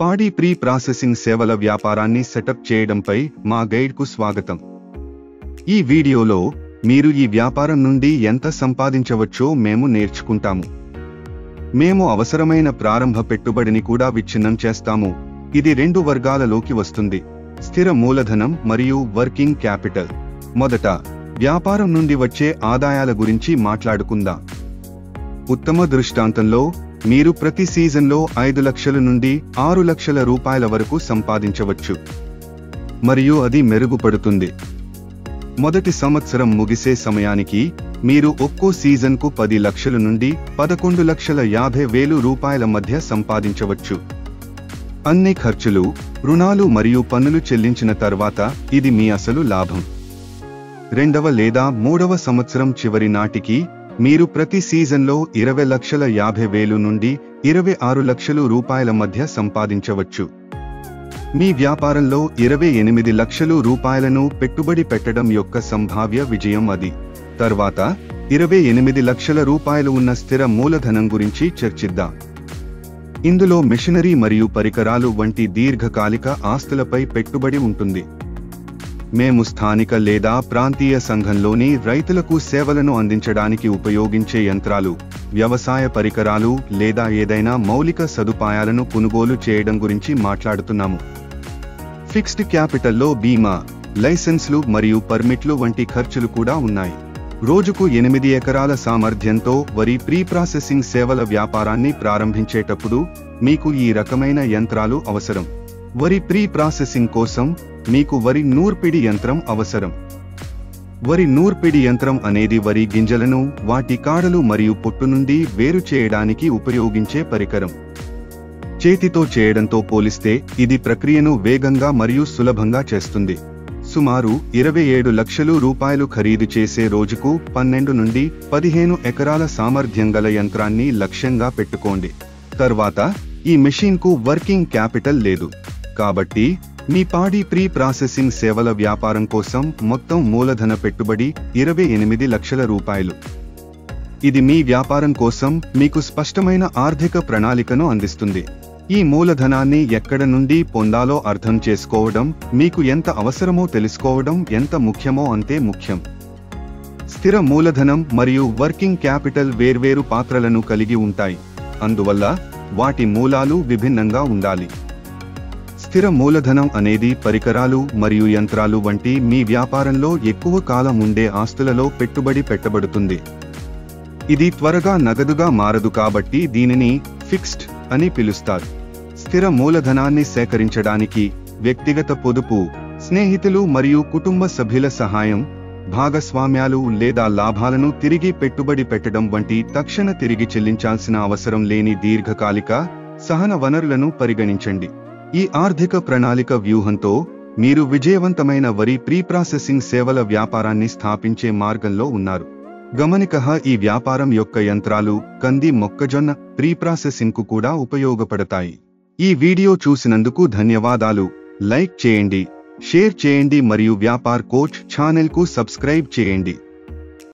పాడి pre processing సేవల వ్యాపారాన్ని సెటప్ చేయడంపై మా గైడ్కు స్వాగతం. ఈ వీడియోలో మీరు ఈ వ్యాపారం నుండి ఎంత సంపాదించవచ్చో మేము నేర్చుకుంటాము. మేము అవసరమైన ప్రారంభ పెట్టుబడిని కూడా విచ్ఛిన్నం చేస్తాము. ఇది 2 వర్గాలలోకి వస్తుంది: స్థిర మూలధనం మరియు వర్కింగ్ క్యాపిటల్. మొదట వ్యాపారం నుండి వచ్చే ఆదాయాల గురించి మాట్లాడుకుందాం. ఉత్తమ దృష్టాంతంలో మీరు ప్రతి సీజన్లో 5 లక్షల నుండి 6 లక్షల రూపాయల వరకు సంపాదించవచ్చు, మరియు అది మెరుగుపడుతుంది. మొదటి సంవత్సరం ముగిసే సమయానికి మీరు ఒక్కో సీజన్కు 10 లక్షల నుండి 11,50,000 రూపాయల మధ్య సంపాదించవచ్చు. అన్ని ఖర్చులు, రుణాలు మరియు పన్నులు చెల్లించిన తర్వాత ఇది మీ అసలు లాభం. 2వ లేదా 3వ సంవత్సరం చివరి నాటికి మీరు ప్రతి సీజన్లో 20,50,000 నుండి 26 లక్షల రూపాయల మధ్య సంపాదించవచ్చు. మీ వ్యాపారంలో 28 లక్షల రూపాయలను పెట్టుబడి పెట్టడం యొక్క సంభావ్య విజయం అది. తర్వాత 28 లక్షల రూపాయలు ఉన్న స్థిర మూలధనం గురించి చర్చిద్దాం. ఇందులో మెషినరీ మరియు పరికరాలు వంటి దీర్ఘకాలిక ఆస్తులపై పెట్టుబడి ఉంటుంది. మేము స్థానిక లేదా ప్రాంతీయ సంఘంలోని రైతులకు సేవలను అందించడానికి ఉపయోగించే యంత్రాలు, వ్యవసాయ పరికరాలు లేదా ఏదైనా మౌలిక సదుపాయాలను కొనుగోలు చేయడం గురించి మాట్లాడుతున్నాము. ఫిక్స్డ్ క్యాపిటల్లో బీమా, లైసెన్స్లు మరియు పర్మిట్లు వంటి ఖర్చులు కూడా ఉన్నాయి. రోజుకు 8 ఎకరాల సామర్థ్యంతో వరి ప్రీ ప్రాసెసింగ్ సేవల వ్యాపారాన్ని ప్రారంభించేటప్పుడు మీకు ఈ రకమైన యంత్రాలు అవసరం. వరి ప్రీ ప్రాసెసింగ్ కోసం మీకు వరి నూర్పిడి యంత్రం అవసరం. వరి నూర్పిడి యంత్రం అనేది వరి గింజలను వాటి కాడలు మరియు పొట్టు నుండి వేరు చేయడానికి ఉపయోగించే పరికరం. చేతితో చేయడంతో పోలిస్తే ఇది ప్రక్రియను వేగంగా మరియు సులభంగా చేస్తుంది. సుమారు 27 లక్షల రూపాయలు ఖరీదు చేసే రోజుకు 12 నుండి 15 ఎకరాల సామర్థ్యం గల యంత్రాన్ని లక్ష్యంగా పెట్టుకోండి. తర్వాత ఈ మెషిన్కు వర్కింగ్ క్యాపిటల్ లేదు, కాబట్టి మీ పాడి ప్రీ ప్రాసెసింగ్ సేవల వ్యాపారం కోసం మొత్తం మూలధన పెట్టుబడి 28 లక్షల రూపాయలు. ఇది మీ వ్యాపారం కోసం మీకు స్పష్టమైన ఆర్థిక ప్రణాళికను అందిస్తుంది. ఈ మూలధనాన్ని ఎక్కడ నుండి పొందాలో అర్థం చేసుకోవడం, మీకు ఎంత అవసరమో తెలుసుకోవడం ఎంత ముఖ్యమో అంతే ముఖ్యం. స్థిర మూలధనం మరియు వర్కింగ్ క్యాపిటల్ వేర్వేరు పాత్రలను కలిగి ఉంటాయి, అందువల్ల వాటి మూలాలు విభిన్నంగా ఉండాలి. స్థిర మూలధనం అనేది పరికరాలు మరియు యంత్రాలు వంటి మీ వ్యాపారంలో ఎక్కువ కాలం ఉండే ఆస్తులలో పెట్టుబడి పెట్టబడుతుంది. ఇది త్వరగా నగదుగా మారదు కాబట్టి దీనిని ఫిక్స్డ్ అని పిలుస్తారు. స్థిర మూలధనాన్ని సేకరించడానికి వ్యక్తిగత పొదుపు, స్నేహితులు మరియు కుటుంబ సభ్యుల సహాయం, భాగస్వామ్యాలు లేదా లాభాలను తిరిగి పెట్టుబడి పెట్టడం వంటి తక్షణ తిరిగి చెల్లించాల్సిన అవసరం లేని దీర్ఘకాలిక సహన వనరులను పరిగణించండి. ఈ ఆర్థిక ప్రణాళిక వ్యూహంతో మీరు విజయవంతమైన వరి ప్రీ ప్రాసెసింగ్ సేవల వ్యాపారాన్ని స్థాపించే మార్గంలో ఉన్నారు. గమనిక: ఈ వ్యాపారం యొక్క యంత్రాలు కంది మొక్కజొన్న ప్రీ ప్రాసెసింగ్కు కూడా ఉపయోగపడతాయి. ఈ వీడియో చూసినందుకు ధన్యవాదాలు. లైక్ చేయండి, షేర్ చేయండి మరియు వ్యాపార్ కోచ్ ఛానల్కు సబ్స్క్రైబ్ చేయండి.